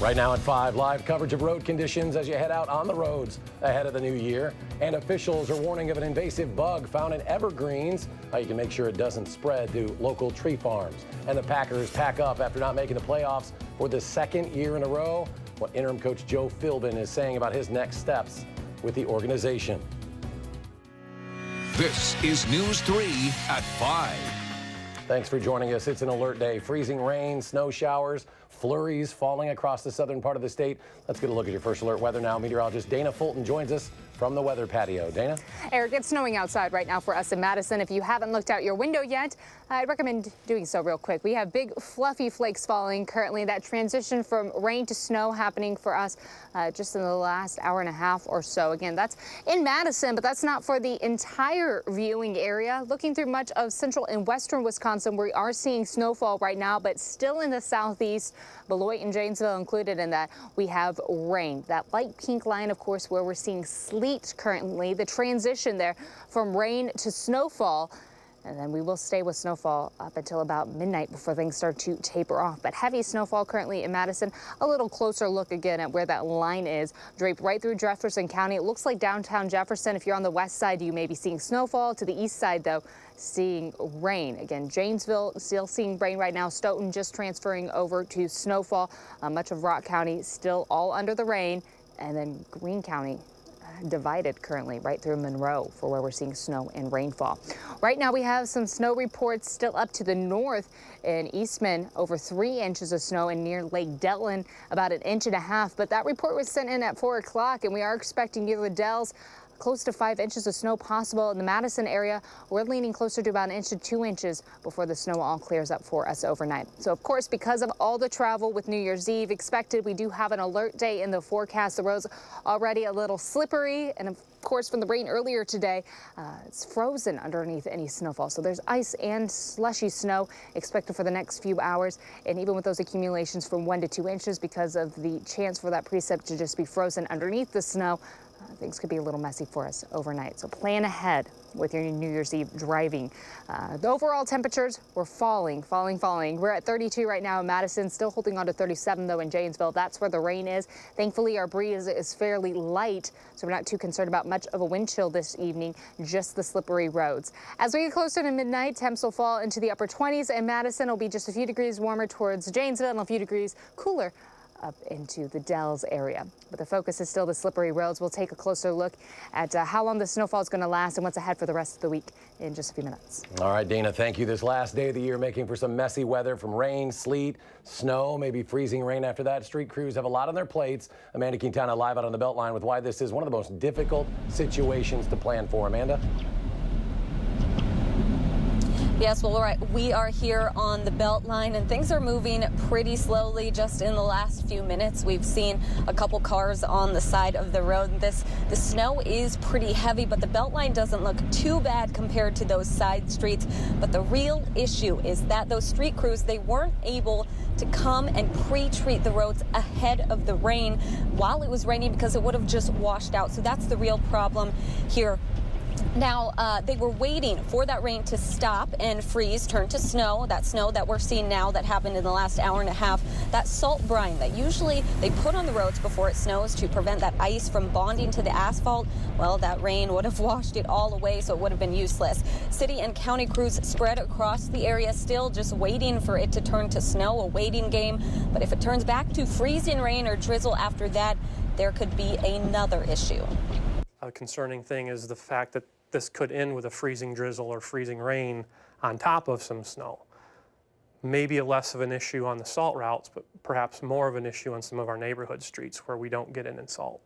Right now at 5, live coverage of road conditions as you head out on the roads ahead of the new year. And officials are warning of an invasive bug found in evergreens. You can make sure it doesn't spread to local tree farms. And the Packers pack up after not making the playoffs for the second year in a row. What interim coach Joe Philbin is saying about his next steps with the organization. This is News 3 at 5. Thanks for joining us. It's an alert day. Freezing rain, snow showers, flurries falling across the southern part of the state. Let's get a look at your first alert weather now. Meteorologist Dana Fulton joins us from the weather patio. Dana? Eric, it's snowing outside right now for us in Madison. If you haven't looked out your window yet, I'd recommend doing so real quick. We have big fluffy flakes falling currently. That transition from rain to snow happening for us just in the last hour and a half or so. Again, that's in Madison, but that's not for the entire viewing area. Looking through much of central and western Wisconsin, we are seeing snowfall right now, but still in the southeast, Beloit and Janesville included in that, we have rain. That light pink line, of course, where we're seeing sleet currently, the transition there from rain to snowfall. And then we will stay with snowfall up until about midnight before things start to taper off. But heavy snowfall currently in Madison. A little closer look again at where that line is, draped right through Jefferson County. It looks like downtown Jefferson. If you're on the west side, you may be seeing snowfall. To the east side, though, seeing rain. Again, Janesville still seeing rain right now. Stoughton just transferring over to snowfall. Much of Rock County still all under the rain. And then Greene County divided currently right through Monroe for where we're seeing snow and rainfall. Right now we have some snow reports still up to the north in Eastman, over 3 inches of snow, and near Lake Delton about 1.5 inches. But that report was sent in at 4 o'clock, and we are expecting near the Dells close to 5 inches of snow possible. In the Madison area, we're leaning closer to about 1 to 2 inches before the snow all clears up for us overnight. So, of course, because of all the travel with New Year's Eve expected, we do have an alert day in the forecast. The roads already a little slippery, and of course, from the rain earlier today, it's frozen underneath any snowfall. So there's ice and slushy snow expected for the next few hours. And even with those accumulations from 1 to 2 inches, because of the chance for that precip to just be frozen underneath the snow, things could be a little messy for us overnight. So plan ahead with your New Year's Eve driving. The overall temperatures were falling. We're at 32 right now in Madison, still holding on to 37 though in Janesville. That's where the rain is. Thankfully, our breeze is fairly light, so we're not too concerned about much of a wind chill this evening, just the slippery roads. As we get closer to midnight, temps will fall into the upper 20s, and Madison will be just a few degrees warmer towards Janesville and a few degrees cooler up into the Dells area. But the focus is still the slippery roads. We'll take a closer look at how long the snowfall is going to last and what's ahead for the rest of the week in just a few minutes. All right, Dana, thank you. This last day of the year making for some messy weather from rain, sleet, snow, maybe freezing rain after that. Street crews have a lot on their plates. Amanda Quintana live out on the Beltline with why this is one of the most difficult situations to plan for. Amanda? Yes, well, we are here on the Beltline, and things are moving pretty slowly. Just in the last few minutes, we've seen a couple cars on the side of the road. The snow is pretty heavy, but the Beltline doesn't look too bad compared to those side streets. But the real issue is that those street crews, they weren't able to come and pre-treat the roads ahead of the rain while it was raining, because it would have just washed out. So that's the real problem here. Now, they were waiting for that rain to stop and freeze, turn to snow. That snow that we're seeing now that happened in the last hour and a half, that salt brine that usually they put on the roads before it snows to prevent that ice from bonding to the asphalt. Well, that rain would have washed it all away, so it would have been useless. City and county crews spread across the area, still just waiting for it to turn to snow, a waiting game. But if it turns back to freezing rain or drizzle after that, there could be another issue. A concerning thing is the fact that this could end with a freezing drizzle or freezing rain on top of some snow. Maybe less of an issue on the salt routes, but perhaps more of an issue on some of our neighborhood streets where we don't get in and salt.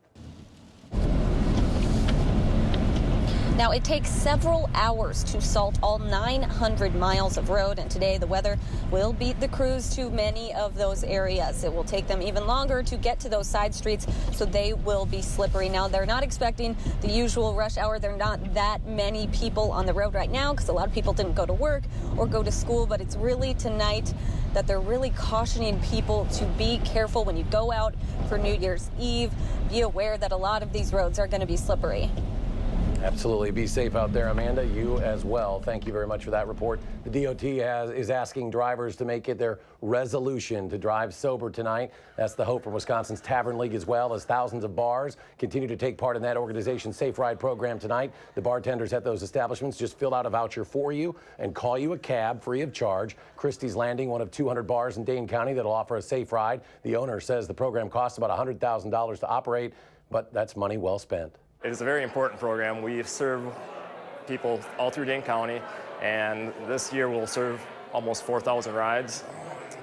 Now, it takes several hours to salt all 900 miles of road, and today the weather will beat the crews to many of those areas. It will take them even longer to get to those side streets, so they will be slippery. Now, they're not expecting the usual rush hour. There are not that many people on the road right now because a lot of people didn't go to work or go to school, but it's really tonight that they're really cautioning people to be careful when you go out for New Year's Eve. Be aware that a lot of these roads are going to be slippery. Absolutely. Be safe out there, Amanda. You as well. Thank you very much for that report. The DOT is asking drivers to make it their resolution to drive sober tonight. That's the hope from Wisconsin's Tavern League, as well as thousands of bars continue to take part in that organization's Safe Ride program tonight. The bartenders at those establishments just fill out a voucher for you and call you a cab free of charge. Christie's Landing, one of 200 bars in Dane County that'll offer a safe ride. The owner says the program costs about $100,000 to operate, but that's money well spent. It is a very important program. We serve people all through Dane County, and this year we'll serve almost 4,000 rides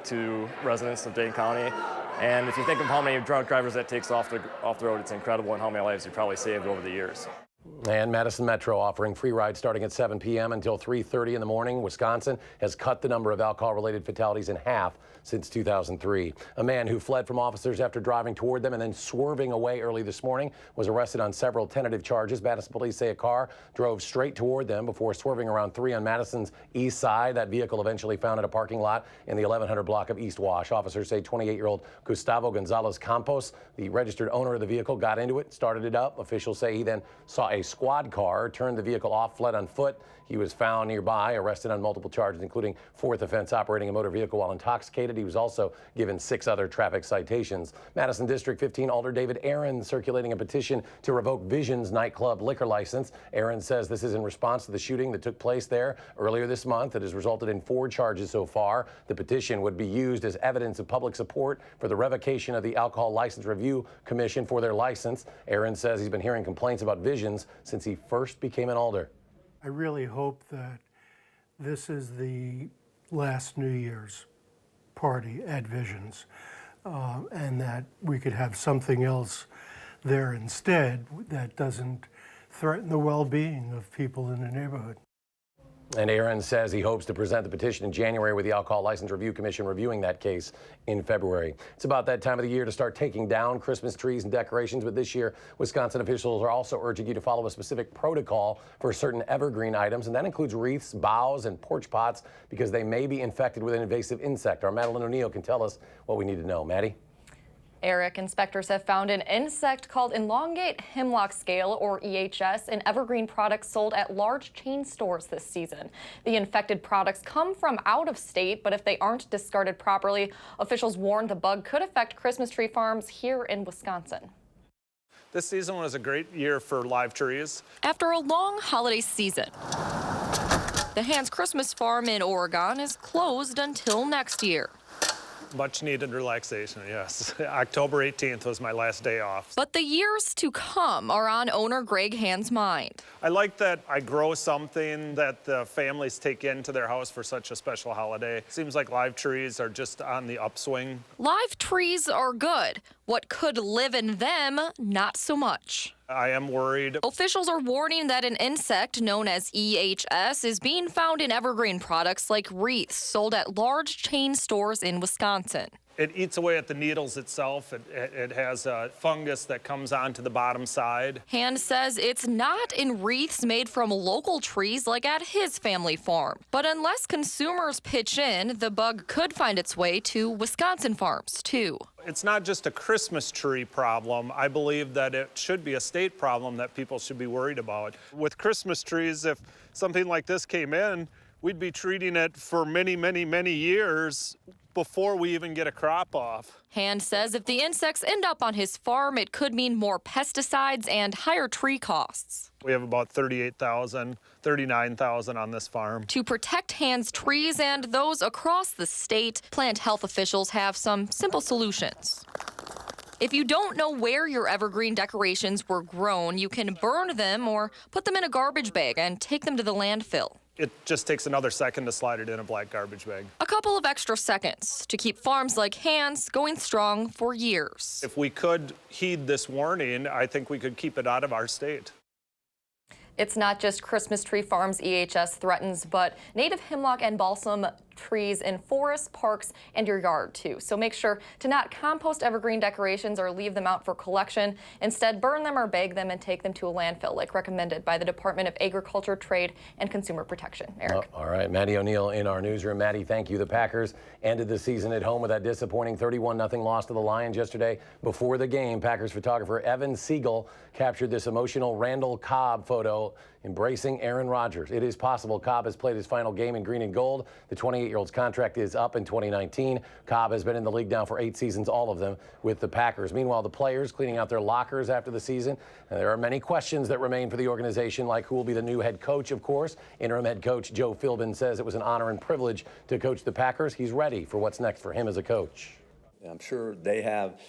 to residents of Dane County. And if you think of how many drunk drivers that takes off the road, it's incredible, and how many lives we probably saved over the years. And Madison Metro offering free rides starting at 7 p.m. until 3:30 in the morning. Wisconsin has cut the number of alcohol-related fatalities in half since 2003. A man who fled from officers after driving toward them and then swerving away early this morning was arrested on several tentative charges. Madison police say a car drove straight toward them before swerving around 3 on Madison's east side. That vehicle eventually found at a parking lot in the 1100 block of East Wash. Officers say 28-year-old Gustavo Gonzalez Campos, the registered owner of the vehicle, got into it, started it up. Officials say he then saw a squad car, turned the vehicle off, fled on foot. He was found nearby, arrested on multiple charges, including 4th offense operating a motor vehicle while intoxicated. He was also given 6 other traffic citations. Madison District 15 Alder David Aaron circulating a petition to revoke Vision's nightclub liquor license. Aaron says this is in response to the shooting that took place there earlier this month. It has resulted in 4 charges so far. The petition would be used as evidence of public support for the revocation of the Alcohol License Review Commission for their license. Aaron says he's been hearing complaints about Visions since he first became an alder. I really hope that this is the last New Year's party at Visions, and that we could have something else there instead that doesn't threaten the well-being of people in the neighborhood. And Aaron says he hopes to present the petition in January, with the Alcohol License Review Commission reviewing that case in February. It's about that time of the year to start taking down Christmas trees and decorations, but this year, Wisconsin officials are also urging you to follow a specific protocol for certain evergreen items, and that includes wreaths, boughs, and porch pots, because they may be infected with an invasive insect. Our Madeline O'Neill can tell us what we need to know. Maddie? Eric, inspectors have found an insect called elongate hemlock scale, or EHS, in evergreen products sold at large chain stores this season. The infected products come from out of state, but if they aren't discarded properly, officials warn the bug could affect Christmas tree farms here in Wisconsin. This season was a great year for live trees. After a long holiday season, the Hans Christmas Farm in Oregon is closed until next year. Much needed relaxation, yes. October 18th was my last day off. But the years to come are on owner Greg Hand's mind. I like that I grow something that the families take into their house for such a special holiday. Seems like live trees are just on the upswing. Live trees are good. What could live in them, not so much. I am worried. Officials are warning that an insect known as EHS is being found in evergreen products like wreaths sold at large chain stores in Wisconsin. It eats away at the needles itself. It has a fungus that comes onto the bottom side. Hand says it's not in wreaths made from local trees like at his family farm. But unless consumers pitch in, the bug could find its way to Wisconsin farms, too. It's not just a Christmas tree problem. I believe that it should be a state problem that people should be worried about. With Christmas trees, if something like this came in, we'd be treating it for many, many, many years before we even get a crop off. Hand says if the insects end up on his farm, it could mean more pesticides and higher tree costs. We have about 38,000, 39,000 on this farm. To protect Hand's trees and those across the state, plant health officials have some simple solutions. If you don't know where your evergreen decorations were grown, you can burn them or put them in a garbage bag and take them to the landfill. It just takes another second to slide it in a black garbage bag. A couple of extra seconds to keep farms like Hand's going strong for years. If we could heed this warning, I think we could keep it out of our state. It's not just Christmas tree farms EHS threatens, but native hemlock and balsam trees in forests, parks, and your yard too. So make sure to not compost evergreen decorations or leave them out for collection. Instead, burn them or bag them and take them to a landfill like recommended by the Department of Agriculture, Trade, and Consumer Protection. Eric. All right, Maddie O'Neill in our newsroom. Maddie, thank you. The Packers ended the season at home with that disappointing 31-0 loss to the Lions yesterday. Before the game, Packers photographer Evan Siegel captured this emotional Randall Cobb photo embracing Aaron Rodgers. It is possible Cobb has played his final game in green and gold. The 28-year-old's contract is up in 2019. Cobb has been in the league now for 8 seasons, all of them with the Packers. Meanwhile, the players cleaning out their lockers after the season. And there are many questions that remain for the organization, like who will be the new head coach, of course. Interim head coach Joe Philbin says it was an honor and privilege to coach the Packers. He's ready for what's next for him as a coach. I'm sure they have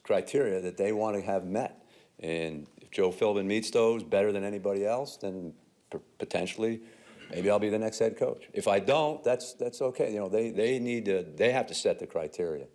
criteria that they want to have met. And if Joe Philbin meets those better than anybody else, then potentially maybe I'll be the next head coach. If I don't, that's okay. You know, they have to set the criteria.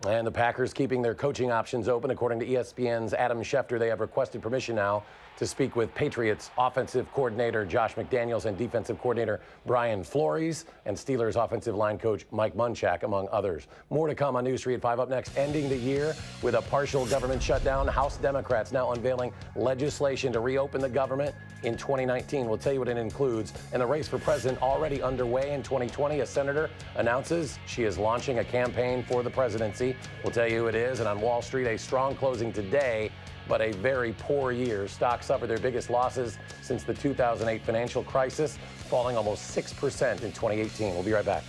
And the Packers keeping their coaching options open. According to ESPN's Adam Schefter, they have requested permission now to speak with Patriots offensive coordinator Josh McDaniels and defensive coordinator Brian Flores and Steelers offensive line coach Mike Munchak, among others. More to come on News 3 at 5. Up next, ending the year with a partial government shutdown. House Democrats now unveiling legislation to reopen the government in 2019. We'll tell you what it includes. And the race for president already underway in 2020. A senator announces she is launching a campaign for the presidency. We'll tell you who it is. And on Wall Street, a strong closing today, but a very poor year. Stocks suffered their biggest losses since the 2008 financial crisis, falling almost 6% in 2018. We'll be right back.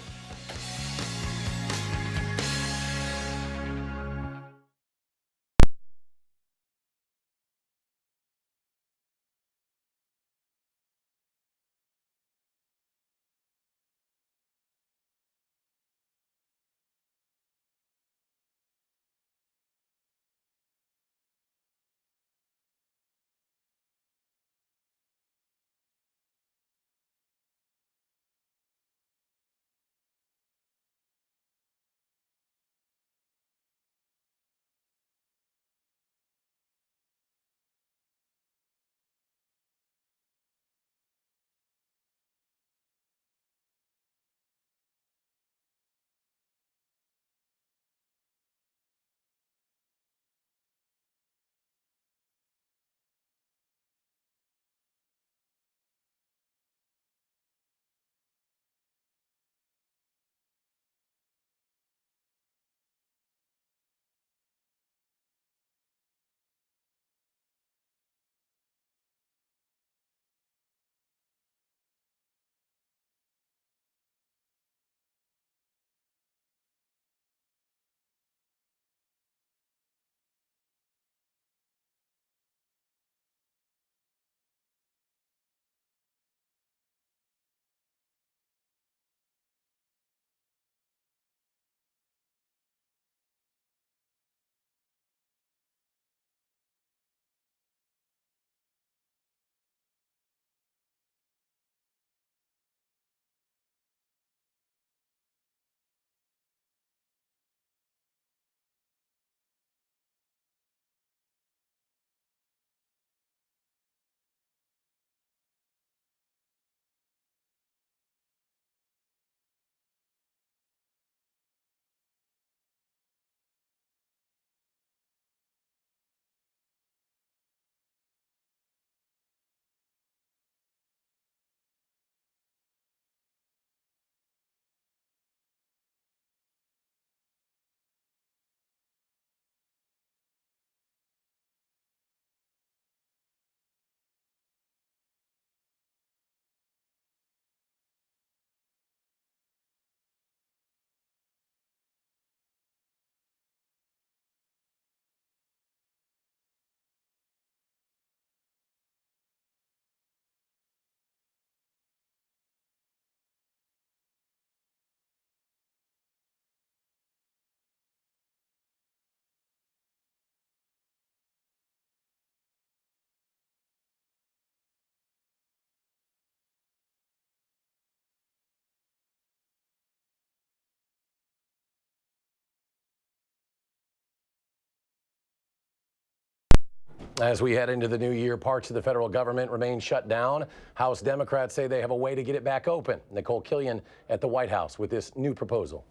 As we head into the new year, parts of the federal government remain shut down. House Democrats say they have a way to get it back open. Nicole Killian at the White House with this new proposal.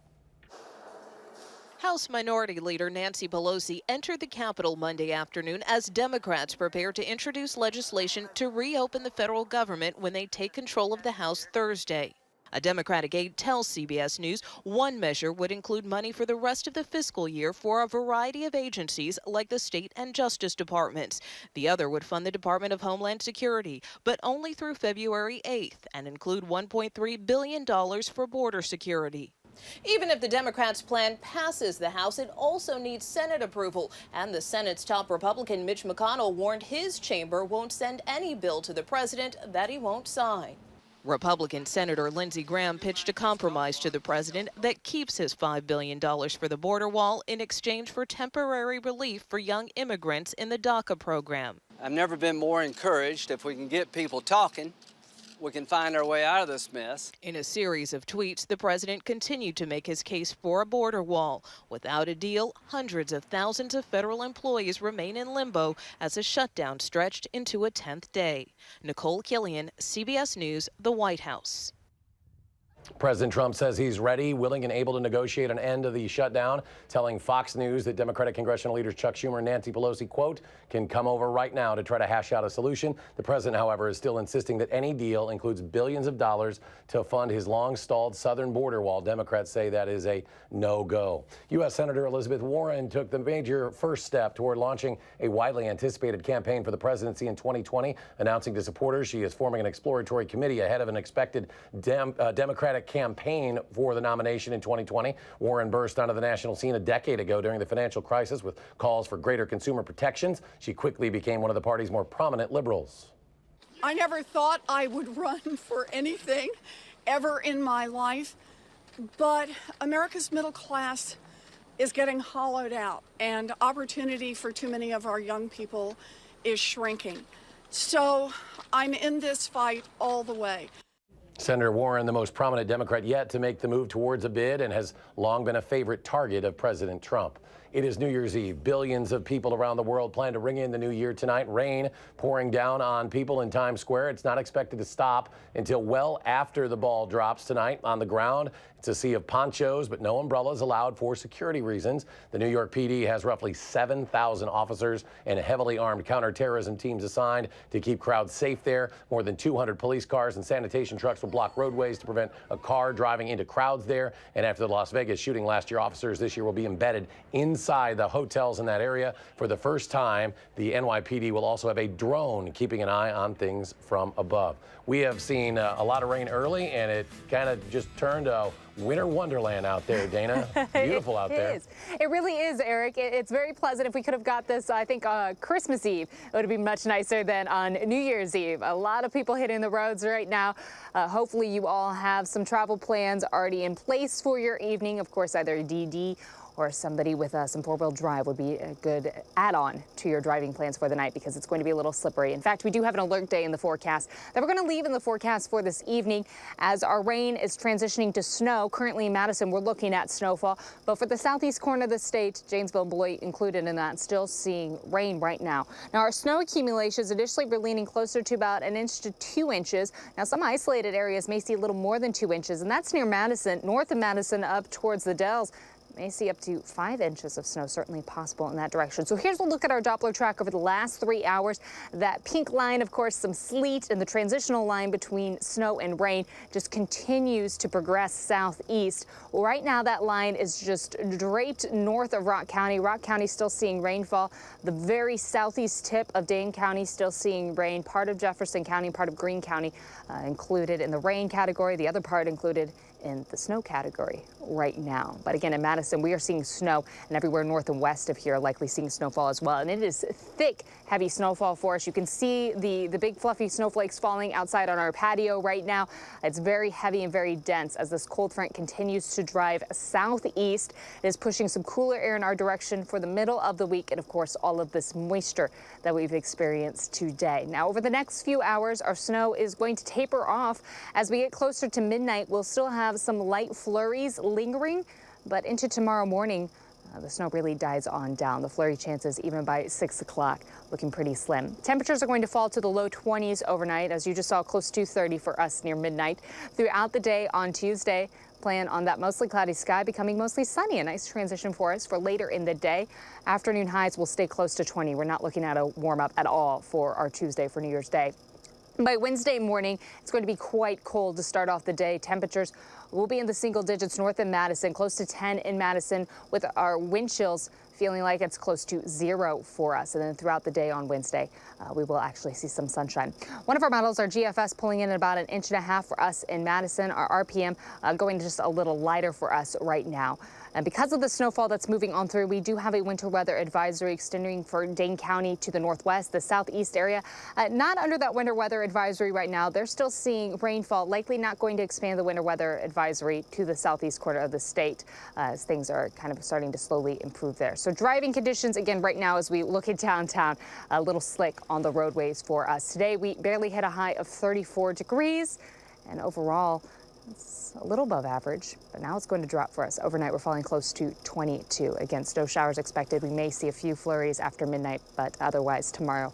House Minority Leader Nancy Pelosi entered the Capitol Monday afternoon as Democrats prepare to introduce legislation to reopen the federal government when they take control of the House Thursday. A Democratic aide tells CBS News one measure would include money for the rest of the fiscal year for a variety of agencies like the state and justice departments. The other would fund the Department of Homeland Security, but only through February 8th, and include $1.3 billion for border security. Even if the Democrats' plan passes the House, it also needs Senate approval. And the Senate's top Republican Mitch McConnell warned his chamber won't send any bill to the president that he won't sign. Republican Senator Lindsey Graham pitched a compromise to the president that keeps his $5 billion for the border wall in exchange for temporary relief for young immigrants in the DACA program. I've never been more encouraged. If we can get people talking, we can find our way out of this mess. In a series of tweets, the president continued to make his case for a border wall. Without a deal, hundreds of thousands of federal employees remain in limbo as a shutdown stretched into a 10th day. Nicole Killian, CBS News, the White House. President Trump says he's ready, willing, and able to negotiate an end to the shutdown, telling Fox News that Democratic congressional leaders Chuck Schumer and Nancy Pelosi, quote, can come over right now to try to hash out a solution. The president, however, is still insisting that any deal includes billions of dollars to fund his long-stalled southern border wall. Democrats say that is a no-go. U.S. Senator Elizabeth Warren took the major first step toward launching a widely anticipated campaign for the presidency in 2020, announcing to supporters she is forming an exploratory committee ahead of an expected Democratic campaign for the nomination in 2020. Warren burst onto the national scene a decade ago during the financial crisis with calls for greater consumer protections. She quickly became one of the party's more prominent liberals. I never thought I would run for anything ever in my life, but America's middle class is getting hollowed out, and opportunity for too many of our young people is shrinking. So I'm in this fight all the way. Senator Warren, the most prominent Democrat yet to make the move towards a bid, and has long been a favorite target of President Trump. It is New Year's Eve. Billions of people around the world plan to ring in the new year tonight. Rain pouring down on people in Times Square. It's not expected to stop until well after the ball drops tonight. On the ground, it's a sea of ponchos, but no umbrellas allowed for security reasons. The New York PD has roughly 7,000 officers and heavily armed counterterrorism teams assigned to keep crowds safe there. More than 200 police cars and sanitation trucks will block roadways to prevent a car driving into crowds there. And after the Las Vegas shooting last year, officers this year will be embedded inside the hotels in that area. For the first time, the NYPD will also have a drone keeping an eye on things from above. We have seen a lot of rain early, and it kind of just turned a winter wonderland out there, Dana. Beautiful out there. It really is, Eric. It's very pleasant. If we could have got this, I think, Christmas Eve, it would have been much nicer than on New Year's Eve. A lot of people hitting the roads right now. Hopefully you all have some travel plans already in place for your evening. Of course, either DD or somebody with some four-wheel drive would be a good add-on to your driving plans for the night, because it's going to be a little slippery. In fact, we do have an alert day in the forecast that we're going to leave in the forecast for this evening as our rain is transitioning to snow. Currently in Madison, we're looking at snowfall, but for the southeast corner of the state, Janesville, Beloit included in that, still seeing rain right now. Now, our snow accumulations initially were leaning closer to about 1 inch to 2 inches. Now, some isolated areas may see a little more than 2 inches, and that's near Madison, north of Madison, up towards the Dells. May see up to 5 inches of snow, certainly possible in that direction. So here's a look at our Doppler track over the last 3 hours. That pink line, of course, some sleet, and the transitional line between snow and rain just continues to progress southeast. Right now, that line is just draped north of Rock County. Rock County still seeing rainfall. The very southeast tip of Dane County still seeing rain. Part of Jefferson County, part of Greene County included in the rain category. The other part included in the snow category right now. But again, in Madison, we are seeing snow, and everywhere north and west of here likely seeing snowfall as well. And it is thick, heavy snowfall for us. You can see the big fluffy snowflakes falling outside on our patio right now. It's very heavy and very dense as this cold front continues to drive southeast. It is pushing some cooler air in our direction for the middle of the week, and of course all of this moisture that we've experienced today. Now, over the next few hours, our snow is going to taper off. As we get closer to midnight, we'll still have some light flurries lingering, but into tomorrow morning, The snow really dies on down. The flurry chances even by 6 o'clock looking pretty slim. Temperatures are going to fall to the low 20s overnight, as you just saw, close to 30 for us near midnight. Throughout the day on Tuesday, plan on that mostly cloudy sky becoming mostly sunny. A nice transition for us for later in the day. Afternoon highs will stay close to 20. We're not looking at a warm up at all for our Tuesday for New Year's Day. By Wednesday morning, it's going to be quite cold to start off the day. Temperatures will be in the single digits north of Madison, close to 10 in Madison, with our wind chills feeling like it's close to 0 for us. And then throughout the day on Wednesday, we will actually see some sunshine. One of our models, our GFS, pulling in at about 1.5 inches for us in Madison. Our RPM going just a little lighter for us right now. And because of the snowfall that's moving on through, we do have a winter weather advisory extending for Dane County to the northwest, the southeast area. Not under that winter weather advisory right now. They're still seeing rainfall, likely not going to expand the winter weather advisory to the southeast quarter of the state, as things are kind of starting to slowly improve there. So driving conditions, again, right now as we look at downtown, a little slick on the roadways for us. Today, we barely hit a high of 34 degrees, and overall, it's a little above average, but now it's going to drop for us. Overnight, we're falling close to 22. Again, snow showers expected. We may see a few flurries after midnight, but otherwise tomorrow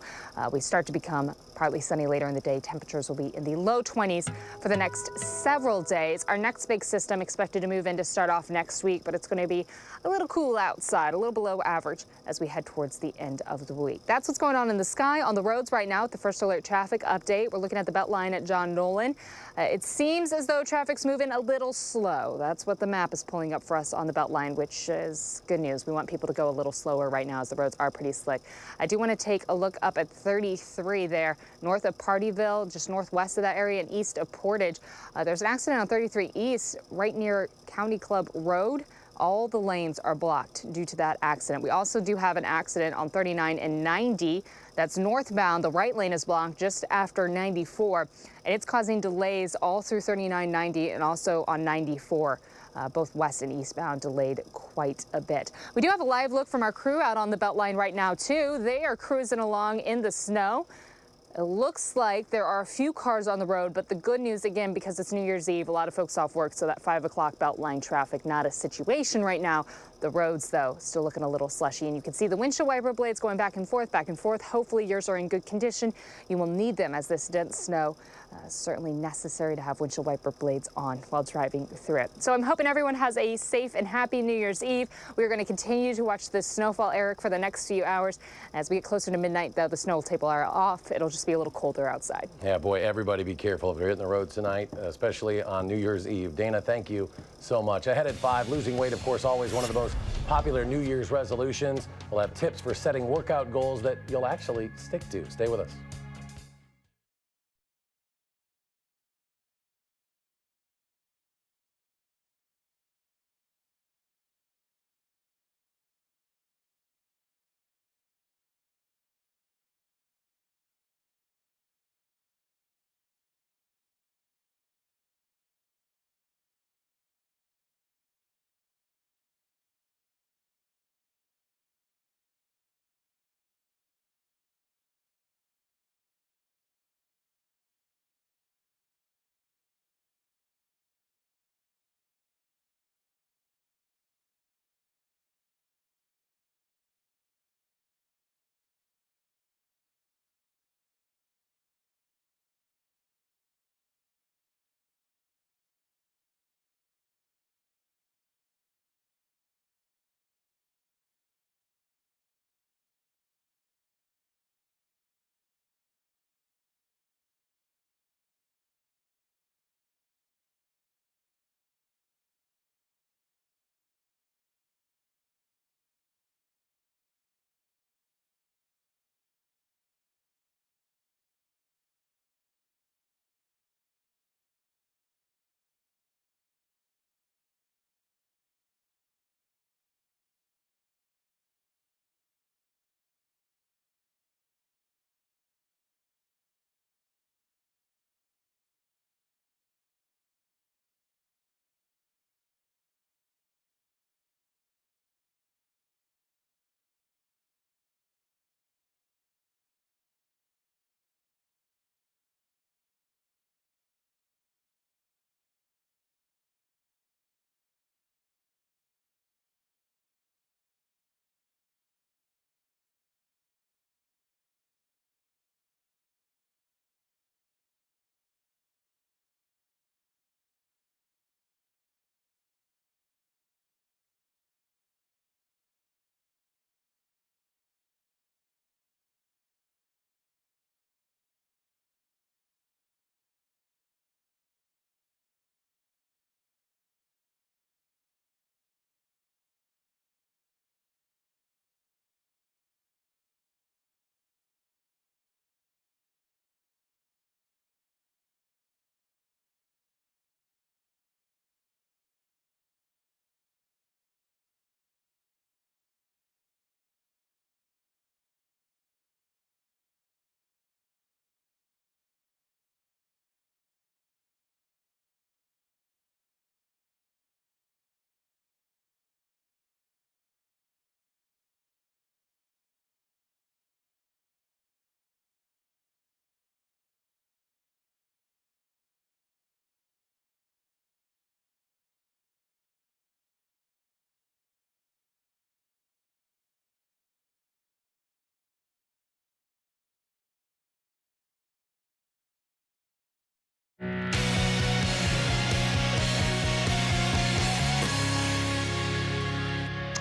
we start to become partly sunny later in the day. Temperatures will be in the low 20s for the next several days. Our next big system expected to move in to start off next week, but it's going to be a little cool outside, a little below average as we head towards the end of the week. That's what's going on in the sky on the roads right now with the first alert traffic update. We're looking at the Beltline at John Nolan. It seems as though traffic's moving a little slow. That's what the map is pulling up for us on the Beltline, which is good news. We want people to go a little slower right now as the roads are pretty slick. I do want to take a look up at 33 there, north of Partyville, just northwest of that area and east of Portage. There's an accident on 33 East right near County Club Road. All the lanes are blocked due to that accident. We also do have an accident on 39 and 90. That's northbound. The right lane is blocked just after 94, and it's causing delays all through 39, 90, and also on 94. Both west and eastbound delayed quite a bit. We do have a live look from our crew out on the Beltline right now, too. They are cruising along in the snow. It looks like there are a few cars on the road, but the good news, again, because it's New Year's Eve, a lot of folks off work, so that 5 o'clock Beltline traffic, not a situation right now. The roads, though, still looking a little slushy, and you can see the windshield wiper blades going back and forth, back and forth. Hopefully yours are in good condition. You will need them as this dense snow certainly necessary to have windshield wiper blades on while driving through it. So I'm hoping everyone has a safe and happy New Year's Eve. We're going to continue to watch this snowfall, Eric, for the next few hours. As we get closer to midnight, though, the snow will taper off. It'll just be a little colder outside. Yeah, boy, everybody be careful if you're hitting the road tonight, especially on New Year's Eve. Dana, thank you so much. Ahead at 5, losing weight, of course, always one of the most popular New Year's resolutions. We'll have tips for setting workout goals that you'll actually stick to. Stay with us.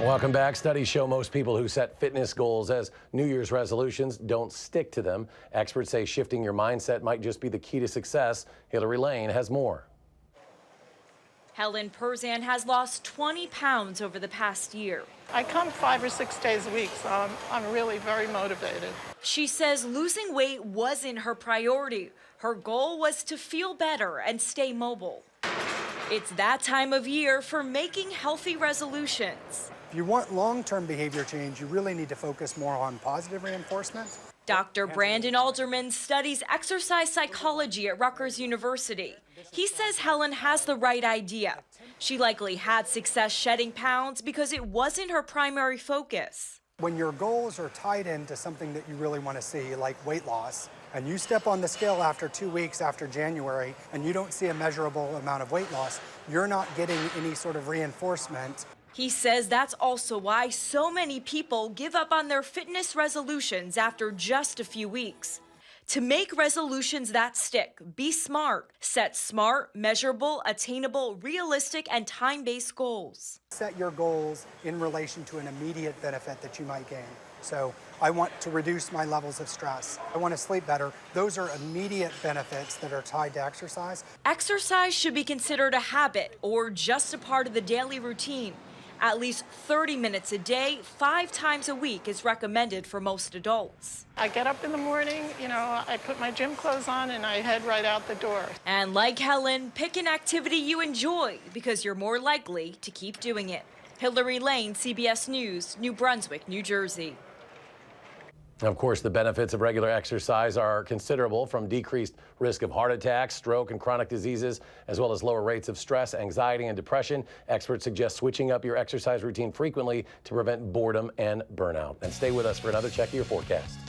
Welcome back. Studies show most people who set fitness goals as New Year's resolutions don't stick to them. Experts say shifting your mindset might just be the key to success. Hillary Lane has more. Helen Perzan has lost 20 pounds over the past year. I come 5 or 6 days a week, so I'm really very motivated. She says losing weight wasn't her priority. Her goal was to feel better and stay mobile. It's that time of year for making healthy resolutions. If you want long-term behavior change, you really need to focus more on positive reinforcement. Dr. Brandon Alderman studies exercise psychology at Rutgers University. He says Helen has the right idea. She likely had success shedding pounds because it wasn't her primary focus. When your goals are tied into something that you really want to see, like weight loss, and you step on the scale after 2 weeks after January and you don't see a measurable amount of weight loss, you're not getting any sort of reinforcement. He says that's also why so many people give up on their fitness resolutions after just a few weeks. To make resolutions that stick, be smart. Set smart, measurable, attainable, realistic, and time-based goals. Set your goals in relation to an immediate benefit that you might gain. So I want to reduce my levels of stress. I want to sleep better. Those are immediate benefits that are tied to exercise. Exercise should be considered a habit or just a part of the daily routine. At least 30 minutes a day, 5 times a week is recommended for most adults. I get up in the morning, I put my gym clothes on and I head right out the door. And like Helen, pick an activity you enjoy because you're more likely to keep doing it. Hillary Lane, CBS News, New Brunswick, New Jersey. Of course, the benefits of regular exercise are considerable, from decreased risk of heart attack, stroke, and chronic diseases, as well as lower rates of stress, anxiety, and depression. Experts suggest switching up your exercise routine frequently to prevent boredom and burnout. And stay with us for another check of your forecast.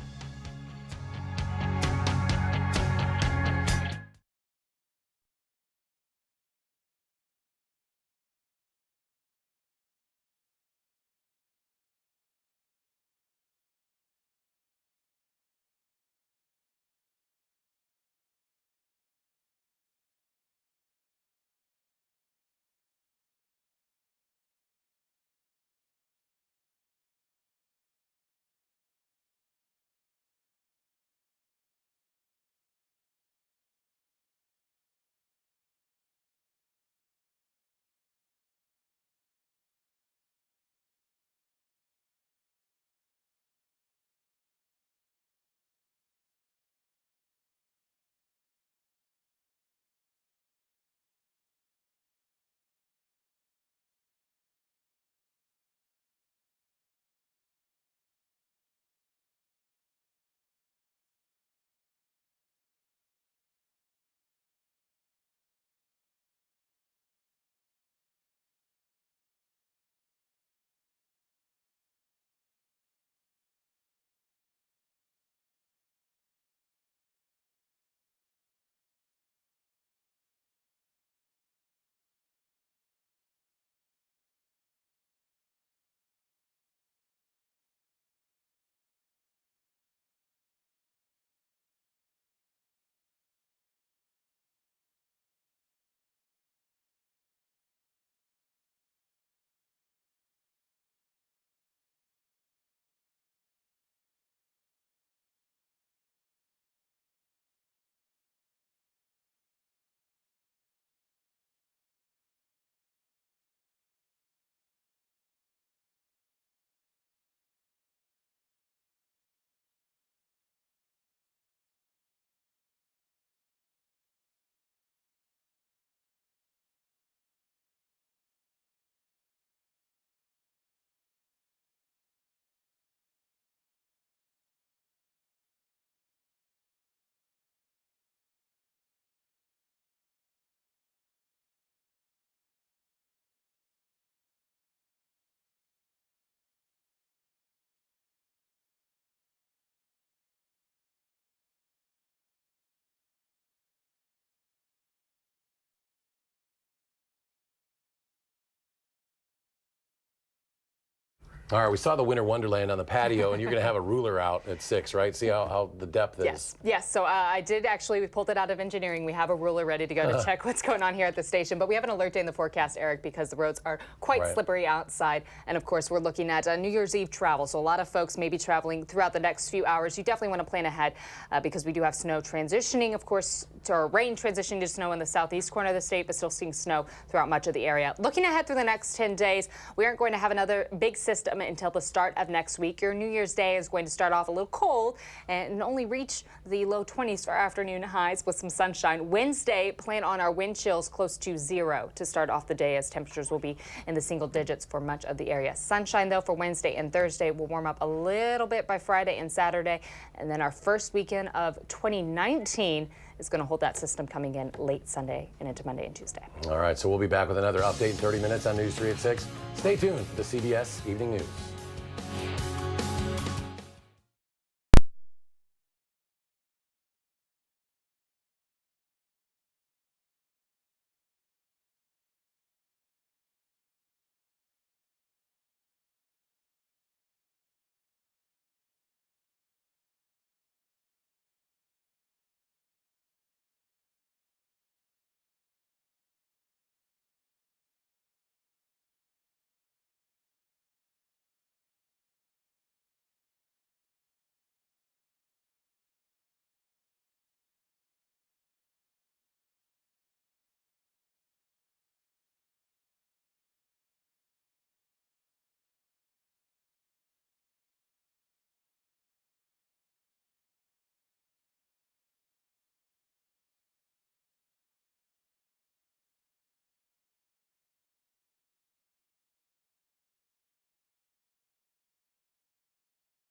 All right, we saw the Winter Wonderland on the patio, and you're going to have a ruler out at 6, right? See how the depth is. Yes. So I did actually, we pulled it out of engineering. We have a ruler ready to go to check what's going on here at the station. But we have an alert day in the forecast, Eric, because the roads are quite slippery outside. And of course, we're looking at New Year's Eve travel. So a lot of folks may be traveling throughout the next few hours. You definitely want to plan ahead because we do have snow transitioning, of course, or rain transitioning to snow in the southeast corner of the state, but still seeing snow throughout much of the area. Looking ahead through the next 10 days, we aren't going to have another big system until the start of next week. Your New Year's Day is going to start off a little cold and only reach the low 20s for afternoon highs with some sunshine. Wednesday, plan on our wind chills close to 0 to start off the day, as temperatures will be in the single digits for much of the area. Sunshine, though, for Wednesday and Thursday will warm up a little bit by Friday and Saturday. And then our first weekend of 2019 is going to hold that system coming in late Sunday and into Monday and Tuesday. All right, so we'll be back with another update in 30 minutes on News 3 at 6. Stay tuned to CBS Evening News.